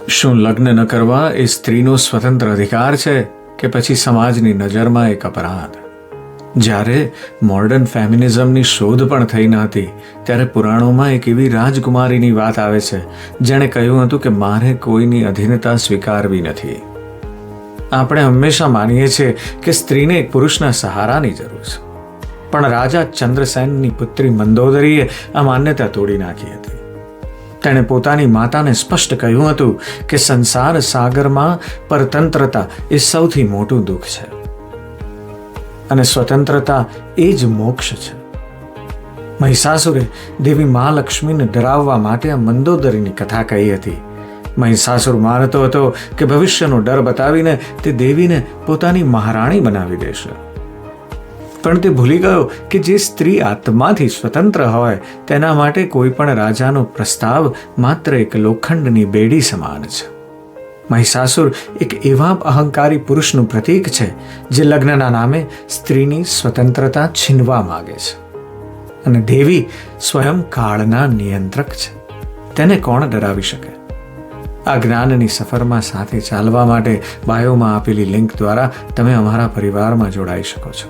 શું લગ્ન ન કરવા એ સ્ત્રીનો સ્વતંત્ર અધિકાર છે કે પછી સમાજની નજરમાં એક અપરાધ? જ્યારે મોડર્ન ફેમિનિઝમની શોધ પણ થઈ ન હતી ત્યારે પુરાણોમાં એક એવી રાજકુમારીની વાત આવે છે જેણે કહ્યું હતું કે મારે કોઈની અધીનતા સ્વીકારવી નથી. આપણે હંમેશા માનીએ છીએ કે સ્ત્રીને એક પુરુષના સહારાની જરૂર છે, પણ રાજા ચંદ્રસેનની પુત્રી મંદોદરીએ આ માન્યતા તોડી નાખી હતી. તેણે પોતાની માતાને સ્પષ્ટ કહ્યું હતું કે સંસાર સાગરમાં પરતંત્રતા એ સૌથી મોટું દુઃખ છે અને સ્વતંત્રતા એ જ મોક્ષ છે. મહિષાસુરે દેવી મહાલક્ષ્મીને ડરાવવા માટે આ મંદોદરીની કથા કહી હતી. મહિષાસુર માનતો હતો કે ભવિષ્યનો ડર બતાવીને તે દેવીને પોતાની મહારાણી બનાવી દેશે, પણ તે ભૂલી ગયો કે જે સ્ત્રી આત્માથી સ્વતંત્ર હોય તેના માટે કોઈ પણ રાજાનો પ્રસ્તાવ માત્ર એક લોખંડની બેડી સમાન છે. મહિષાસુર એક એવા અહંકારી પુરુષનું પ્રતીક છે જે લગ્નના નામે સ્ત્રીની સ્વતંત્રતા છીનવા માંગે છે, અને દેવી સ્વયં કાળના નિયંત્રક છે. તેને કોણ ડરાવી શકે? આ જ્ઞાનની સફરમાં સાથે ચાલવા માટે બાયોમાં આપેલી લિંક દ્વારા તમે અમારા પરિવારમાં જોડાઈ શકો છો.